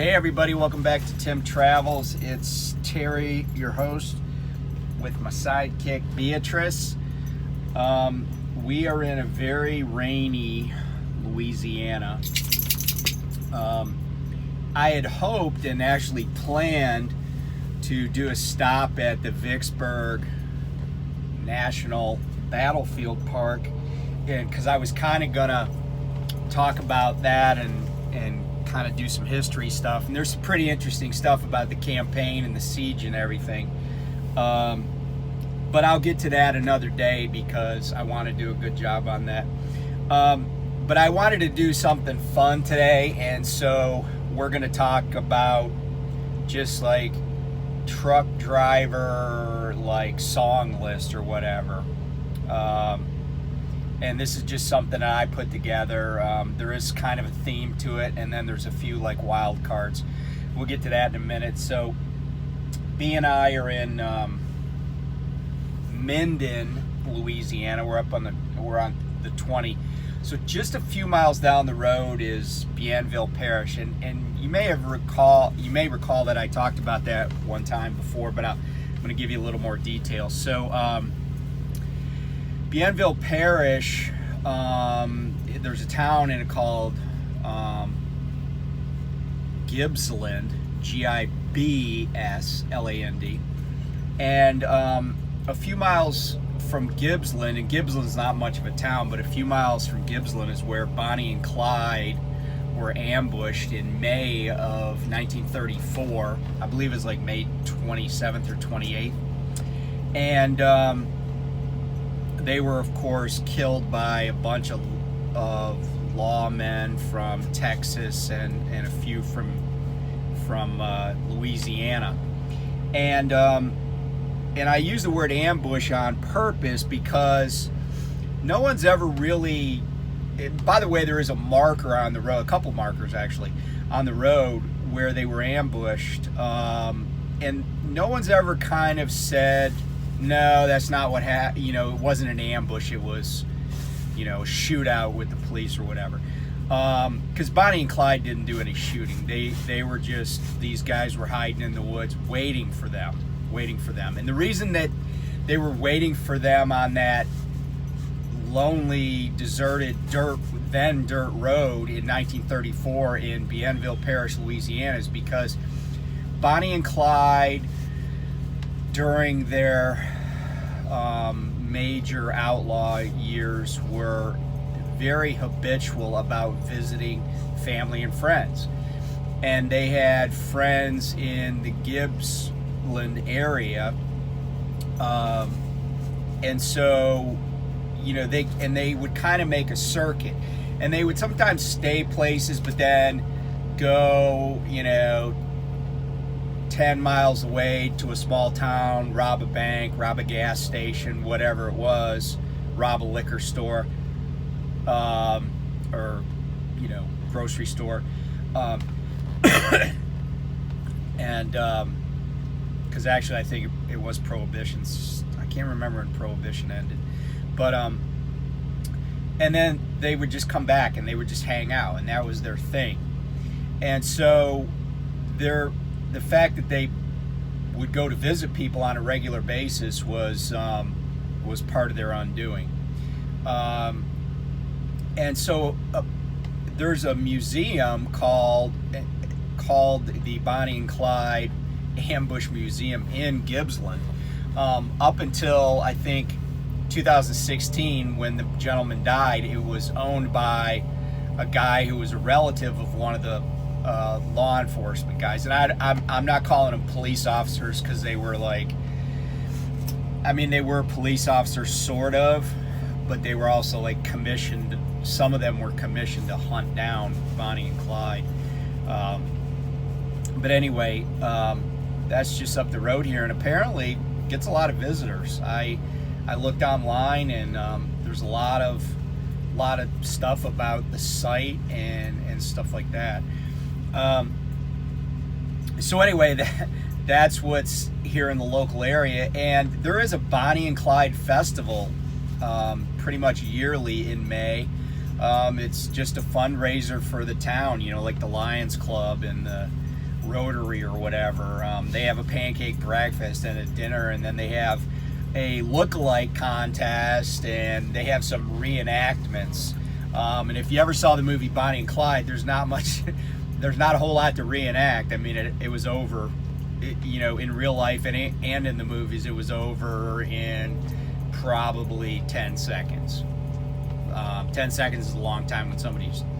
Hey everybody, welcome back to Tim Travels. It's Terry, your host, with my sidekick Beatrice. We are in a very rainy Louisiana. I had hoped and actually planned to do a stop at the Vicksburg National Battlefield Park, and because I was kind of gonna talk about that and kind of do some history stuff, and there's some pretty interesting stuff about the campaign and the siege and everything, but I'll get to that another day because I want to do a good job on that. But I wanted to do something fun today, and so we're going to talk about just like truck driver like song list or whatever. And this is just something that I put together. There is kind of a theme to it, and then there's a few like wild cards. We'll get to that in a minute. So B and I are in Minden, Louisiana. We're on the 20. So just a few miles down the road is Bienville Parish, and you may recall that I talked about that one time before, but I'm going to give you a little more detail. So Bienville Parish, there's a town in it called Gibbsland, Gibsland, and a few miles from Gibbsland, and Gibbsland's not much of a town, but a few miles from Gibbsland is where Bonnie and Clyde were ambushed in May of 1934. I believe it was like May 27th or 28th, and they were, of course, killed by a bunch of lawmen from Texas and a few from Louisiana. And I use the word ambush on purpose because no one's ever really... By the way, there is a marker on the road, a couple markers actually, on the road where they were ambushed. And no one's ever kind of said, no, that's not what happened. You know, it wasn't an ambush. It was, a shootout with the police or whatever. Because Bonnie and Clyde didn't do any shooting. They were just, these guys were hiding in the woods waiting for them. And the reason that they were waiting for them on that lonely, deserted dirt road in 1934 in Bienville Parish, Louisiana, is because Bonnie and Clyde, during their major outlaw years, were very habitual about visiting family and friends. And they had friends in the Gibbsland area. And so, they would kind of make a circuit. And they would sometimes stay places, but then go, 10 miles away to a small town, rob a bank, rob a gas station, whatever it was, rob a liquor store, or, grocery store. And, because actually I think it was Prohibition. I can't remember when Prohibition ended. But, and then they would just come back and they would just hang out, and that was their thing. And so the fact that they would go to visit people on a regular basis was part of their undoing. And so there's a museum called the Bonnie and Clyde Ambush Museum in Gibbsland. Up until, I think, 2016, when the gentleman died, it was owned by a guy who was a relative of one of the law enforcement guys. And I'm not calling them police officers, because they were they were police officers sort of, but they were also like commissioned. Some of them were commissioned to hunt down Bonnie and Clyde. But anyway, that's just up the road here, and apparently gets a lot of visitors. I looked online, and there's a lot of stuff about the site and stuff like that. So anyway, that's what's here in the local area, and there is a Bonnie and Clyde festival pretty much yearly in May. It's just a fundraiser for the town, like the Lions Club and the Rotary or whatever. They have a pancake breakfast and a dinner, and then they have a look-alike contest, and they have some reenactments. And if you ever saw the movie Bonnie and Clyde, there's not a whole lot to reenact. I mean, it was over, you know, in real life and in the movies, it was over in probably 10 seconds. 10 seconds is a long time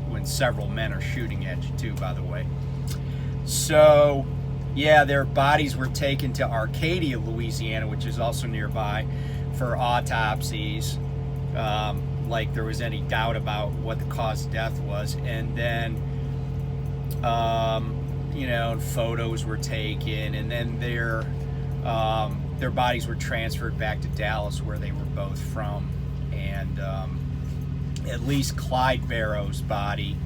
when several men are shooting at you too, by the way. So, yeah, their bodies were taken to Arcadia, Louisiana, which is also nearby, for autopsies. Like there was any doubt about what the cause of death was. And then, you know, photos were taken, and then their bodies were transferred back to Dallas, where they were both from. And at least Clyde Barrow's body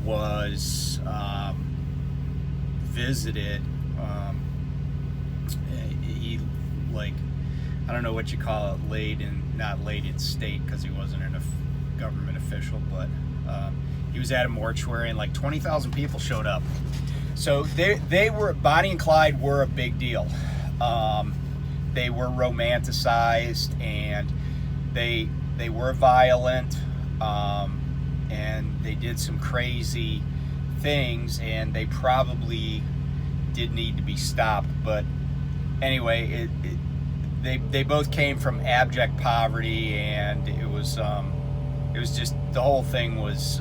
was visited. He, like, I don't know what you call it, not laid in state, because he wasn't a government official, but he was at a mortuary, and like 20,000 people showed up. So they were, Bonnie and Clyde were a big deal. They were romanticized, and they were violent, and they did some crazy things, and they probably did need to be stopped. But anyway, they both came from abject poverty, and it was just, the whole thing was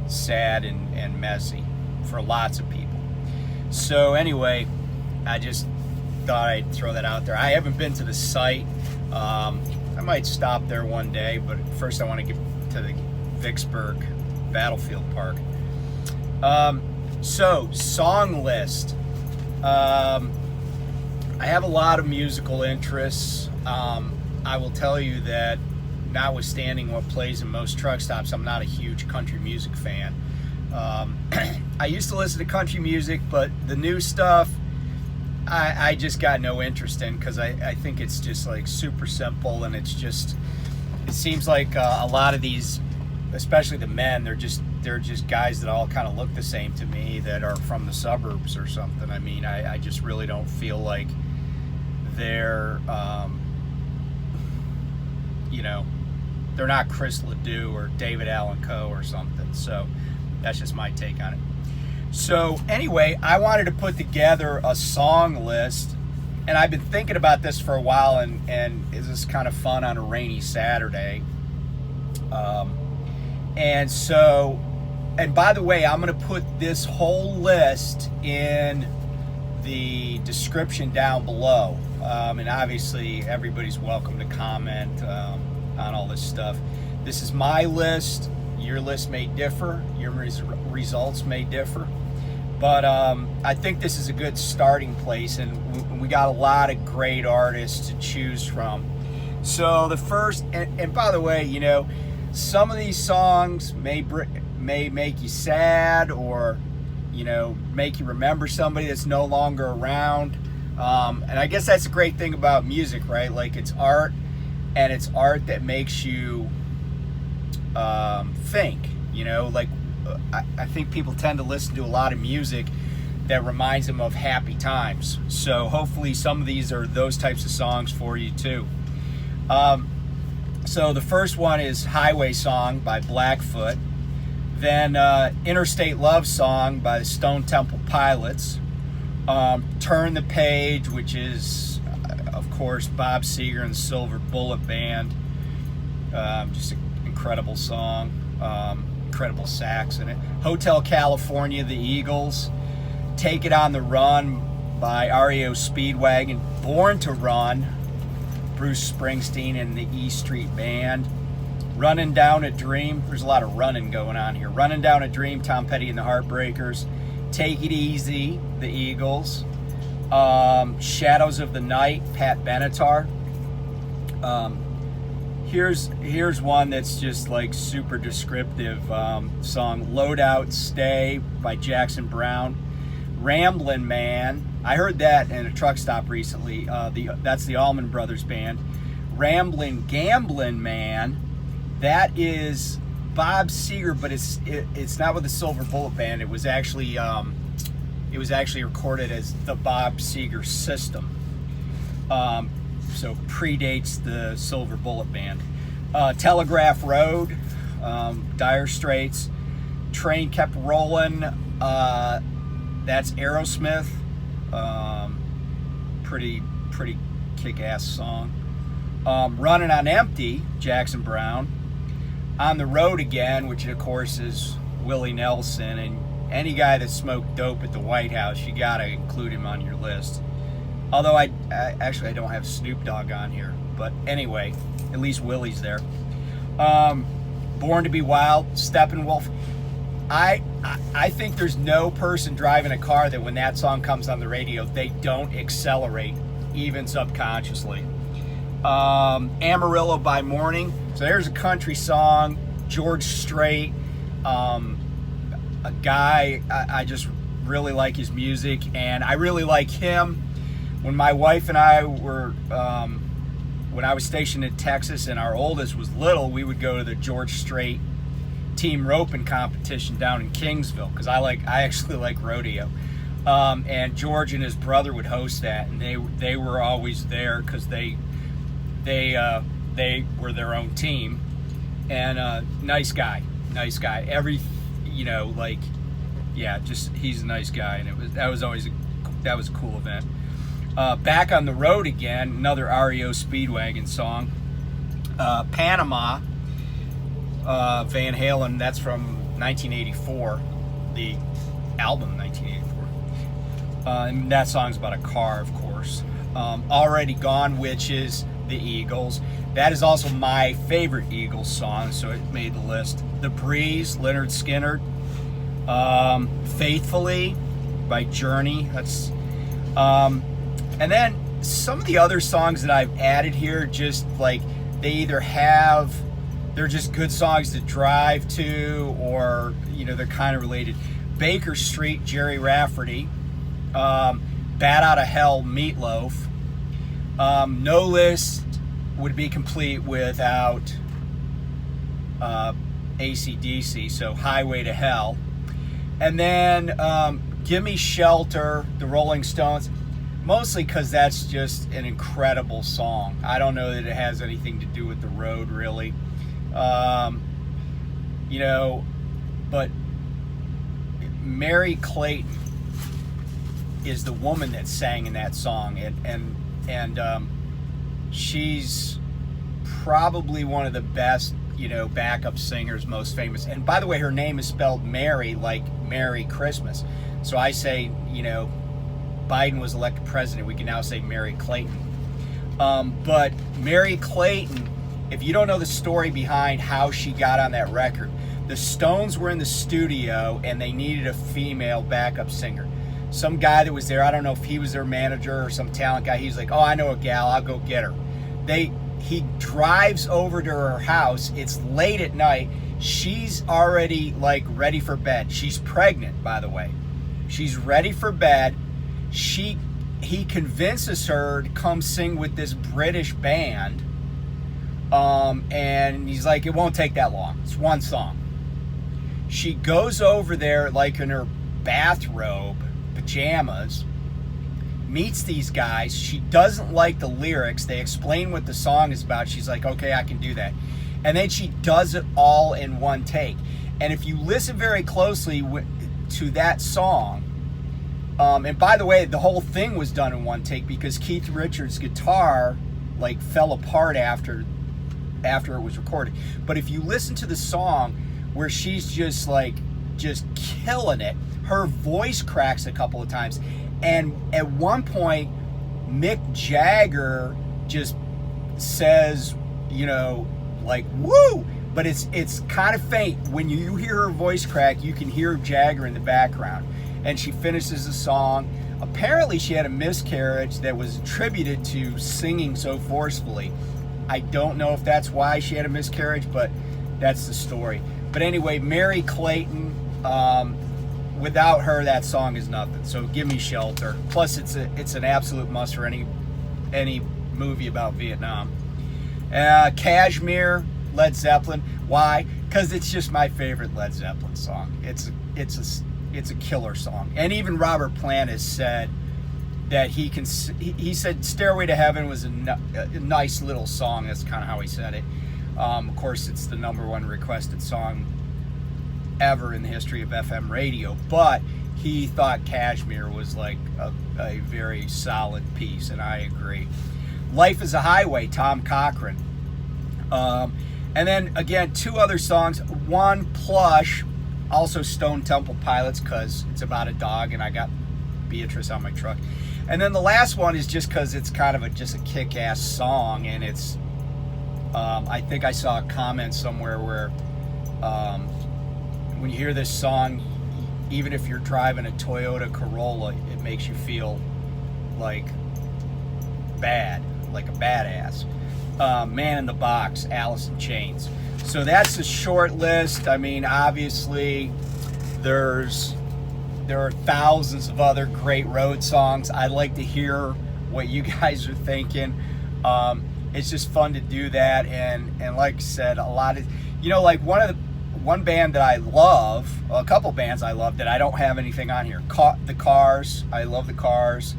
sad and messy for lots of people. So anyway, I just thought I'd throw that out there. I haven't been to the site. I might stop there one day, but first I want to get to the Vicksburg Battlefield Park. So, song list. I have a lot of musical interests. I will tell you that, notwithstanding what plays in most truck stops, I'm not a huge country music fan. I used to listen to country music, but the new stuff, I just got no interest in, because I think it's just like super simple, and it seems like a lot of these, especially the men, they're just guys that all kind of look the same to me, that are from the suburbs or something. I mean, I just really don't feel like they're, you know, they're not Chris Ledoux or David Allan Coe or something. So that's just my take on it. So anyway, I wanted to put together a song list, and I've been thinking about this for a while, and this is kind of fun on a rainy Saturday. And so, and by the way, I'm going to put this whole list in the description down below. And obviously, everybody's welcome to comment on all this stuff. This is my list. Your list may differ. Your results may differ. But I think this is a good starting place, and we got a lot of great artists to choose from. So the first, and by the way, you know, some of these songs may make you sad, or, you know, make you remember somebody that's no longer around. And I guess that's the great thing about music, right? Like, it's art, and it's art that makes you think, you know, like, I think people tend to listen to a lot of music that reminds them of happy times. So hopefully some of these are those types of songs for you too. So the first one is Highway Song by Blackfoot. Then Interstate Love Song by the Stone Temple Pilots. Turn the Page, which is, of course, Bob Seger and the Silver Bullet Band. Just an incredible song. Incredible sax in it. Hotel California, the Eagles. Take It on the Run by REO Speedwagon. Born to Run, Bruce Springsteen and the E Street Band. Running Down a Dream. There's a lot of running going on here. Running Down a Dream, Tom Petty and the Heartbreakers. Take It Easy, the Eagles. Shadows of the Night, Pat Benatar. Here's one that's just like super descriptive song. Loadout Stay by Jackson Browne. Ramblin' Man. I heard that in a truck stop recently. That's the Allman Brothers Band. Ramblin' Gamblin' Man. That is Bob Seger, but it's not with the Silver Bullet Band. It was actually It was actually recorded as the Bob Seger System. So predates the Silver Bullet Band. Telegraph Road, Dire Straits. Train Kept Rollin', that's Aerosmith. Pretty kick-ass song. Running on Empty, Jackson Browne. On the Road Again, which of course is Willie Nelson, and any guy that smoked dope at the White House, you gotta include him on your list. Although I don't have Snoop Dogg on here, but anyway, at least Willie's there. Born to Be Wild-Steppenwolf. I think there's no person driving a car that when that song comes on the radio, they don't accelerate, even subconsciously. Amarillo by Morning. So there's a country song. George Strait, a guy, I just really like his music, and I really like him. When my wife and I were, when I was stationed in Texas and our oldest was little, we would go to the George Strait team roping competition down in Kingsville, because I actually like rodeo. And George and his brother would host that, and they were always there because they were their own team. And nice guy. Every, he's a nice guy, and that was a cool event. Back on the Road Again, another REO Speedwagon song. Panama-VanHalen, that's from 1984, the album 1984. And that song's about a car, of course. Already Gone, which is the Eagles. That is also my favorite Eagles song, so it made the list. The Breeze-Lynyrd Skynyrd. Faithfully by Journey. That's and then some of the other songs that I've added here, just like they're just good songs to drive to, or they're kind of related. Baker Street, Jerry Rafferty. Bat Out of Hell-Meatloaf. No list would be complete without AC/DC, so Highway to Hell. And then Gimme Shelter, the Rolling Stones, mostly because that's just an incredible song. I don't know that it has anything to do with the road, really. But Mary Clayton is the woman that sang in that song, and she's probably one of the best, backup singers, most famous. And by the way, her name is spelled Mary, like Merry Christmas. So I say, Biden was elected president, we can now say Mary Clayton. But Mary Clayton, if you don't know the story behind how she got on that record, the Stones were in the studio and they needed a female backup singer. Some guy that was there, I don't know if he was their manager or some talent guy, he's like, oh, I know a gal, I'll go get her. He drives over to her house. It's late at night. She's already ready for bed. She's pregnant, by the way. She's ready for bed. He convinces her to come sing with this British band. And he's like, it won't take that long. It's one song. She goes over there in her bathrobe, pajamas, meets these guys. She doesn't like the lyrics. They explain what the song is about. She's like, okay, I can do that. And then she does it all in one take. And if you listen very closely to that song, and by the way, the whole thing was done in one take because Keith Richards' guitar fell apart after it was recorded. But if you listen to the song where she's just killing it, her voice cracks a couple of times. And at one point, Mick Jagger just says, woo! But it's kind of faint. When you hear her voice crack, you can hear Jagger in the background. And she finishes the song. Apparently, she had a miscarriage that was attributed to singing so forcefully. I don't know if that's why she had a miscarriage, but that's the story. But anyway, Mary Clayton, without her, that song is nothing. So give me Shelter. Plus, it's an absolute must for any movie about Vietnam. Kashmir-Led Zeppelin. Why? Because it's just my favorite Led Zeppelin song. It's it's a killer song. And even Robert Plant has said that he said Stairway to Heaven was a nice little song. That's kind of how he said it. Of course, it's the #1 requested song ever in the history of FM radio, but he thought Kashmir was like a very solid piece, and I agree. Life is a Highway, Tom Cochrane. And then again, 2 other songs. One, Plush, also Stone Temple Pilots, because it's about a dog and I got Beatrice on my truck. And then the last one is just because it's kind of just a kick-ass song, and it's I think I saw a comment somewhere where when you hear this song, even if you're driving a Toyota Corolla, it makes you feel like bad, like a badass. Man in the Box, Alice in Chains. So that's a short list. I mean, obviously, there are thousands of other great road songs. I'd like to hear what you guys are thinking. It's just fun to do that, and like I said, a lot of, like one band that I love, a couple bands I love that I don't have anything on here. The Cars. I love the Cars.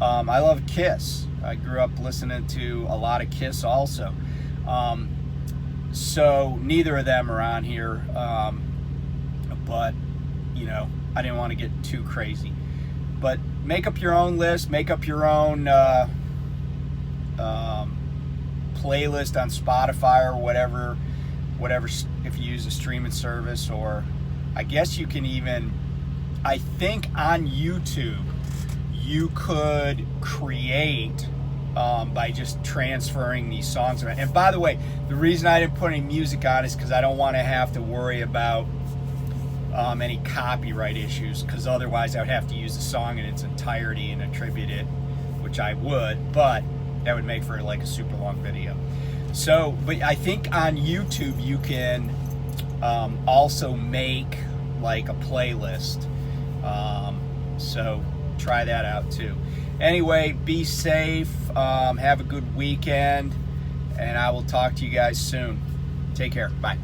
I love Kiss. I grew up listening to a lot of Kiss also. So neither of them are on here. But, I didn't want to get too crazy. But make up your own list. Make up your own playlist on Spotify or whatever, if you use a streaming service, or I guess you can even, I think on YouTube, you could create by just transferring these songs around. And by the way, the reason I didn't put any music on is because I don't want to have to worry about any copyright issues, because otherwise I would have to use the song in its entirety and attribute it, which I would, but that would make for like a super long video. So, but I think on YouTube you can also make like a playlist. So try that out too. Anyway, be safe, have a good weekend, and I will talk to you guys soon. Take care. Bye.